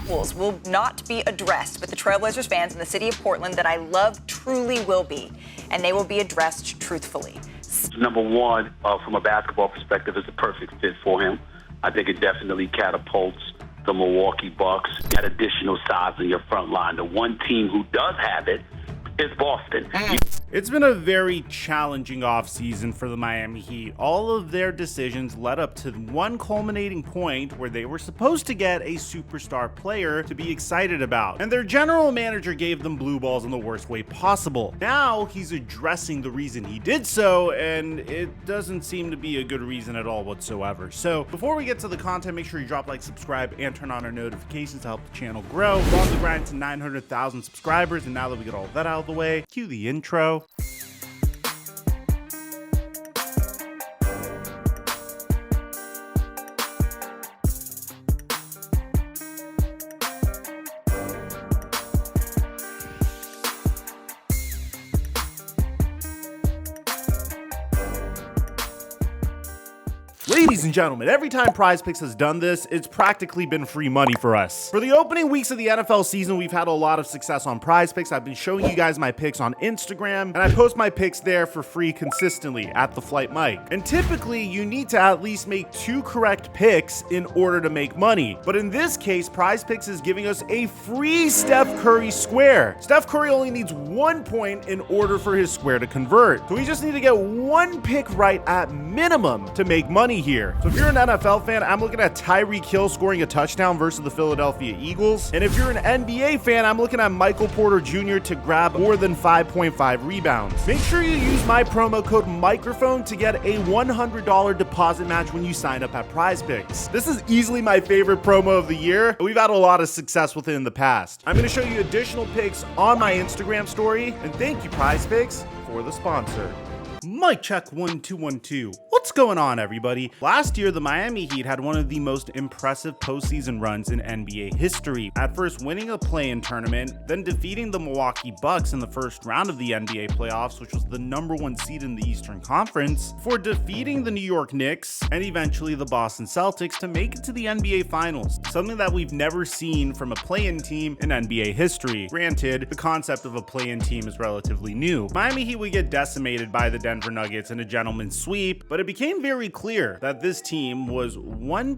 equals will not be addressed, but the Trailblazers fans in the city of Portland that I love truly will be, and they will be addressed truthfully. Number one, from a basketball perspective, is the perfect fit for him. I think it definitely catapults the Milwaukee Bucks. That additional size in your front line. The one team who does have it is Boston. It's been a very challenging offseason for the Miami Heat. All of their decisions led up to one culminating point where they were supposed to get a superstar player to be excited about. And their general manager gave them blue balls in the worst way possible. Now he's addressing the reason he did so, and it doesn't seem to be a good reason at all whatsoever. So before we get to the content, make sure you drop like, subscribe, and turn on our notifications to help the channel grow. We're on the grind to 900,000 subscribers, and now that we got all that out of the way, cue the intro. Ladies and gentlemen, every time PrizePicks has done this, it's practically been free money for us. For the opening weeks of the NFL season, we've had a lot of success on PrizePicks. I've been showing you guys my picks on Instagram, and I post my picks there for free consistently at TheFlightMike. And typically, you need to at least make 2 correct picks in order to make money. But in this case, PrizePicks is giving us a free Steph Curry square. Steph Curry only needs 1 point in order for his square to convert. So we just need to get 1 pick right at minimum to make money here. So if you're an NFL fan, I'm looking at Tyreek Hill scoring a touchdown versus the Philadelphia Eagles. And if you're an NBA fan, I'm looking at Michael Porter Jr. to grab more than 5.5 rebounds. Make sure you use my promo code microphone to get a $100 deposit match when you sign up at PrizePicks. This is easily my favorite promo of the year. We've had a lot of success with it in the past. I'm going to show you additional picks on my Instagram story. And thank you, PrizePicks, for the sponsor. Mic check 1 2 1 2. What's going on, everybody? Last year, the Miami Heat had one of the most impressive postseason runs in NBA history. At first winning a play-in tournament, then defeating the Milwaukee Bucks in the first round of the NBA playoffs, which was the #1 seed in the Eastern Conference, for defeating the New York Knicks and eventually the Boston Celtics to make it to the NBA Finals. Something that we've never seen from a play-in team in NBA history. Granted, the concept of a play-in team is relatively new. Miami Heat would get decimated by the Denver Nuggets in a gentleman's sweep, but it became very clear that this team was one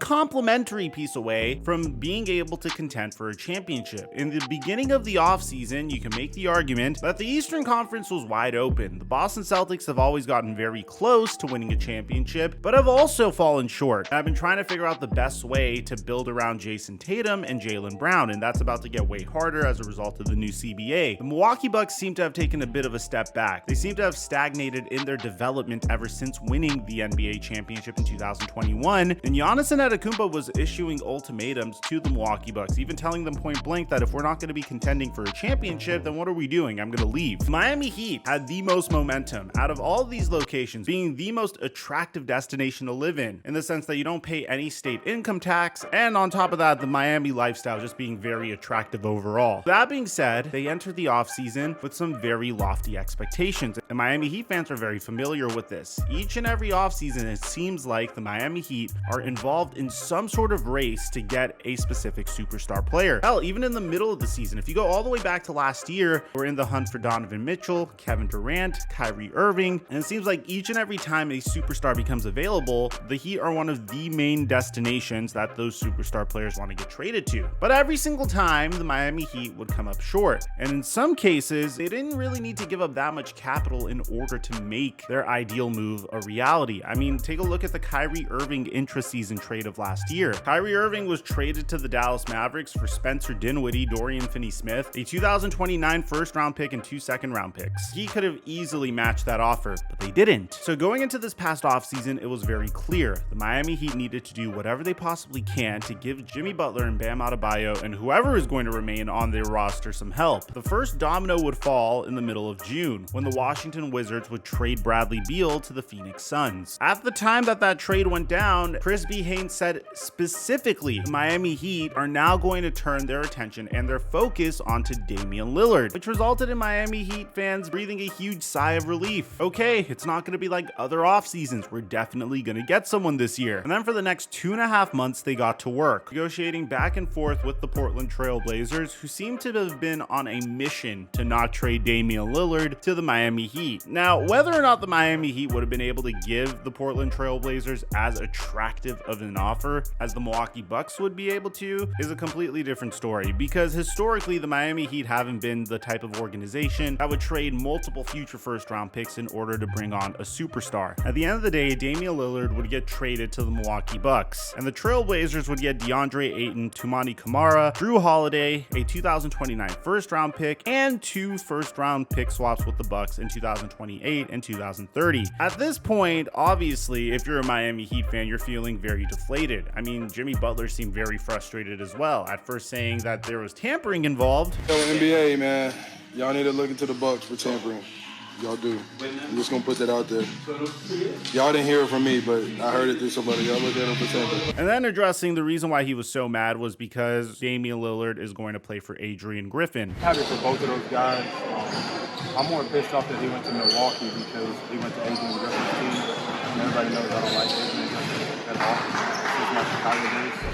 complimentary piece away from being able to contend for a championship. In the beginning of the offseason, you can make the argument that the Eastern Conference was wide open. The Boston Celtics have always gotten very close to winning a championship, but have also fallen short. I've been trying to figure out the best way to build around Jason Tatum and Jaylen Brown, and that's about to get way harder as a result of the new CBA. The Milwaukee Bucks seem to have taken a bit of a step back. They seem to have stagnated in their development ever since winning the NBA championship in 2021, and Giannis Antetokounmpo was issuing ultimatums to the Milwaukee Bucks, even telling them point blank that if we're not going to be contending for a championship, then what are we doing? I'm going to leave. Miami Heat had the most momentum out of all of these locations, being the most attractive destination to live in the sense that you don't pay any state income tax, and on top of that, the Miami lifestyle just being very attractive overall. That being said, they entered the offseason with some very lofty expectations, and Miami Heat fans are very familiar with this. Each and every offseason, it seems like the Miami Heat are involved in some sort of race to get a specific superstar player. Hell, even in the middle of the season, if you go all the way back to last year, we're in the hunt for Donovan Mitchell, Kevin Durant, Kyrie Irving, and it seems like each and every time a superstar becomes available, the Heat are one of the main destinations that those superstar players want to get traded to. But every single time, the Miami Heat would come up short. And in some cases, they didn't really need to give up that much capital in order to make their ideal move a reality. I mean, take a look at the Kyrie Irving intra-season trade of last year. Kyrie Irving was traded to the Dallas Mavericks for Spencer Dinwiddie, Dorian Finney-Smith, a 2029 first-round pick and 2 second-round picks. He could have easily matched that offer, but they didn't. So going into this past offseason, it was very clear the Miami Heat needed to do whatever they possibly can to give Jimmy Butler and Bam Adebayo and whoever is going to remain on their roster some help. The first domino would fall in the middle of June when the Washington Washington Wizards would trade Bradley Beal to the Phoenix Suns. At the time that trade went down, Chris Haynes said specifically the Miami Heat are now going to turn their attention and their focus onto Damian Lillard, which resulted in Miami Heat fans breathing a huge sigh of relief. Okay, it's not going to be like other off seasons. We're definitely going to get someone this year. And then for the next 2.5 months, they got to work, negotiating back and forth with the Portland Trail Blazers, who seem to have been on a mission to not trade Damian Lillard to the Miami Heat. Now, whether or not the Miami Heat would have been able to give the Portland Trail Blazers as attractive of an offer as the Milwaukee Bucks would be able to is a completely different story, because historically the Miami Heat haven't been the type of organization that would trade multiple future first-round picks in order to bring on a superstar. At the end of the day, Damian Lillard would get traded to the Milwaukee Bucks, and the Trail Blazers would get DeAndre Ayton, Toumani Camara, Drew Holiday, a 2029 first-round pick, and 2 first-round pick swaps with the Bucks in 2028 and 2030. At this point, obviously, if you're a Miami Heat fan, you're feeling very deflated. I mean, Jimmy Butler seemed very frustrated as well, at first saying that there was tampering involved. So NBA, man, y'all need to look into the Bucks for tampering. Y'all do. I'm just gonna put that out there. Y'all didn't hear it from me, but I heard it through somebody. Y'all look at it for tampering. And then addressing the reason why he was so mad was because Damian Lillard is going to play for Adrian Griffin. Happy for both of those guys. I'm more pissed off that he went to Milwaukee because he went to Adrian Griffin's team. And everybody knows I don't like Adrian Griffin at all.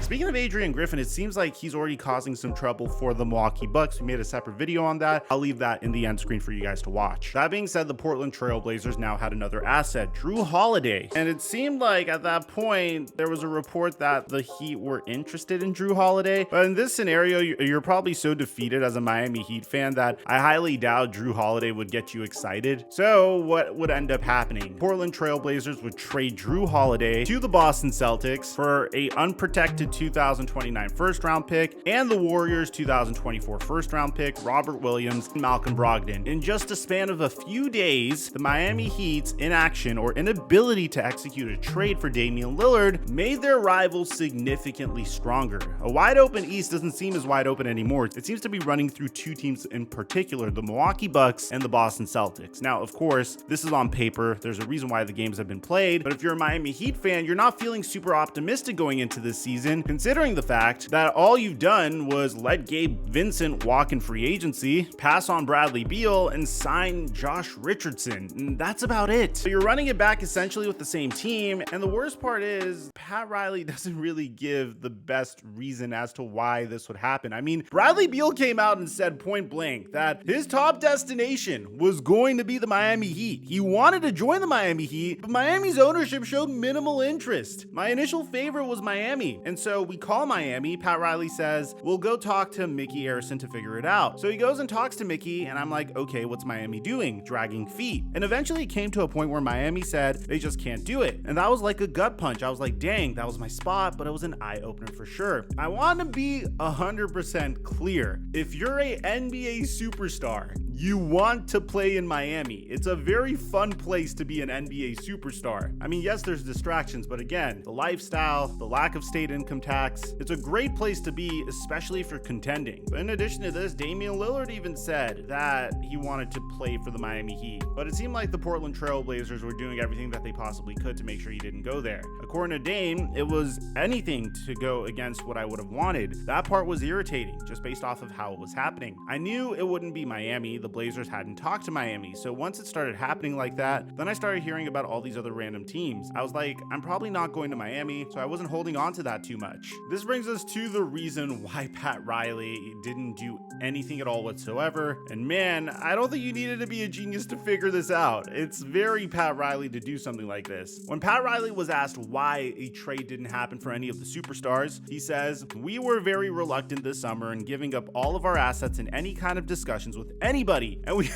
Speaking of Adrian Griffin, it seems like he's already causing some trouble for the Milwaukee Bucks. We made a separate video on that. I'll leave that in the end screen for you guys to watch. That being said, the Portland Trail Blazers now had another asset, Drew Holiday. And it seemed like at that point, there was a report that the Heat were interested in Drew Holiday. But in this scenario, you're probably so defeated as a Miami Heat fan that I highly doubt Drew Holiday would get you excited. So what would end up happening? Portland Trail Blazers would trade Drew Holiday to the Boston Celtics for a unprotected 2029 first round pick and the Warriors 2024 first round pick, Robert Williams and Malcolm Brogdon. In just a span of a few days, the Miami Heat's inaction or inability to execute a trade for Damian Lillard made their rivals significantly stronger. A wide open East doesn't seem as wide open anymore. It seems to be running through 2 teams in particular, the Milwaukee Bucks and the Boston Celtics. Now, of course, this is on paper. There's a reason why the games have been played, but if you're a Miami Heat fan, you're not feeling super optimistic going into this season, considering the fact that all you've done was let Gabe Vincent walk in free agency, pass on Bradley Beal, and sign Josh Richardson. And that's about it. So you're running it back essentially with the same team, and the worst part is Pat Riley doesn't really give the best reason as to why this would happen. I mean, Bradley Beal came out and said point blank that his top destination was going to be the Miami Heat. He wanted to join the Miami Heat, but Miami's ownership showed minimal interest. My initial favorite was Miami, and so we call Miami. Pat Riley says, we'll go talk to Mickey Arison to figure it out. So he goes and talks to Mickey, and I'm like, okay, what's Miami doing? Dragging feet. And eventually it came to a point where Miami said they just can't do it. And that was like a gut punch. I was like, dang, that was my spot, but it was an eye-opener for sure. I want to be 100% clear. If you're a NBA superstar, you want to play in Miami. It's a very fun place to be an NBA superstar. I mean, yes, there's distractions, but again, the lifestyle, the lack of state income tax, it's a great place to be, especially if you're contending. But in addition to this, Damian Lillard even said that he wanted to play for the Miami Heat. But it seemed like the Portland Trail Blazers were doing everything that they possibly could to make sure he didn't go there. According to Dame, it was anything to go against what I would have wanted. That part was irritating, just based off of how it was happening. I knew it wouldn't be Miami. The Blazers hadn't talked to Miami. So once it started happening like that, then I started hearing about all these other random teams. I was like, I'm probably not going to Miami, so I wasn't holding on to that too much. This brings us to the reason why Pat Riley didn't do anything at all whatsoever. And man, I don't think you needed to be a genius to figure this out. It's very Pat Riley to do something like this. When Pat Riley was asked why a trade didn't happen for any of the superstars, he says, we were very reluctant this summer in giving up all of our assets in any kind of discussions with anybody. And we,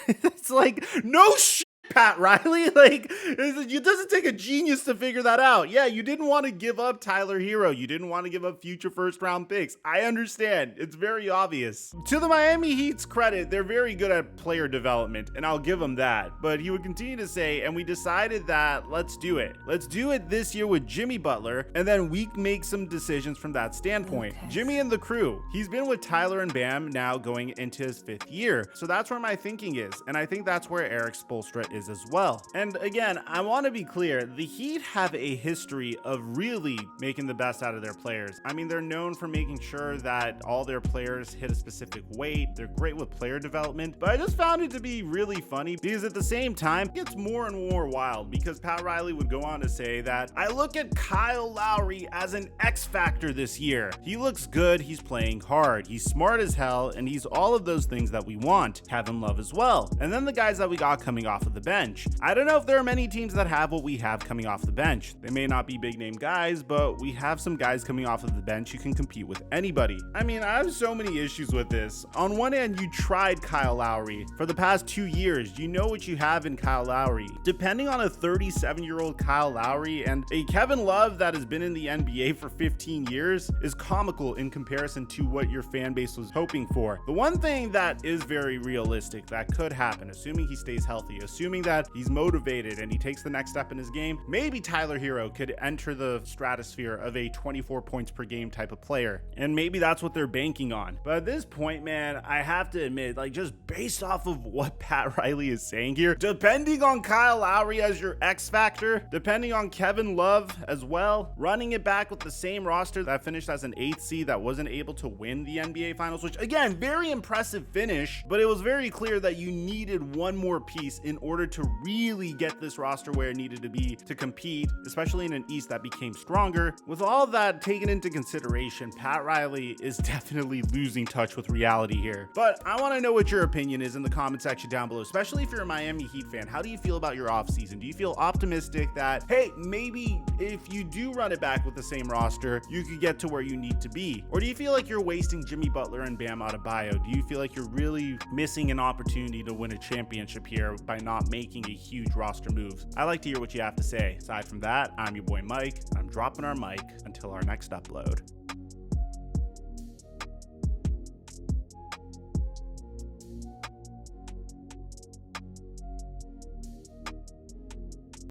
it's like, no shit, Pat Riley. Like, it doesn't take a genius to figure that out. Yeah, you didn't want to give up Tyler Hero. You didn't want to give up future first-round picks. I understand. It's very obvious. To the Miami Heat's credit, they're very good at player development, and I'll give them that. But he would continue to say, and we decided that let's do it. Let's do it this year with Jimmy Butler, and then we make some decisions from that standpoint. Okay. Jimmy and the crew. He's been with Tyler and Bam now going into his 5th year. So that's where my thinking is, and I think that's where Eric Spoelstra is as well. And again, I want to be clear, the Heat have a history of really making the best out of their players. I mean, they're known for making sure that all their players hit a specific weight. They're great with player development, but I just found it to be really funny because at the same time, it gets more and more wild because Pat Riley would go on to say that I look at Kyle Lowry as an X factor this year. He looks good, he's playing hard, he's smart as hell, and he's all of those things that we want. Kevin Love as well. And then the guys that we got coming off of the bench. I don't know if there are many teams that have what we have coming off the bench. They may not be big name guys, but we have some guys coming off of the bench who can compete with anybody. I mean, I have so many issues with this. On one hand, you tried Kyle Lowry. For the past 2 years, you know what you have in Kyle Lowry. Depending on a 37-year-old Kyle Lowry and a Kevin Love that has been in the NBA for 15 years is comical in comparison to what your fan base was hoping for. The one thing that is very realistic that could happen, assuming he stays healthy, assuming that he's motivated and he takes the next step in his game, maybe Tyler Hero could enter the stratosphere of a 24 points per game type of player. And maybe that's what they're banking on. But at this point, man, I have to admit, like, just based off of what Pat Riley is saying here, depending on Kyle Lowry as your X factor, depending on Kevin Love as well, running it back with the same roster that finished as an 8th seed that wasn't able to win the NBA Finals, which again, very impressive finish, but it was very clear that you needed one more piece in order to really get this roster where it needed to be to compete, especially in an East that became stronger. With all of that taken into consideration, Pat Riley is definitely losing touch with reality here. But I want to know what your opinion is in the comment section down below, especially if you're a Miami Heat fan. How do you feel about your offseason? Do you feel optimistic that, hey, maybe if you do run it back with the same roster, you could get to where you need to be? Or do you feel like you're wasting Jimmy Butler and Bam Adebayo? Do you feel like you're really missing an opportunity to win a championship here by not making a huge roster move? I like to hear what you have to say. Aside from that, I'm your boy Mike, and I'm dropping our mic until our next upload.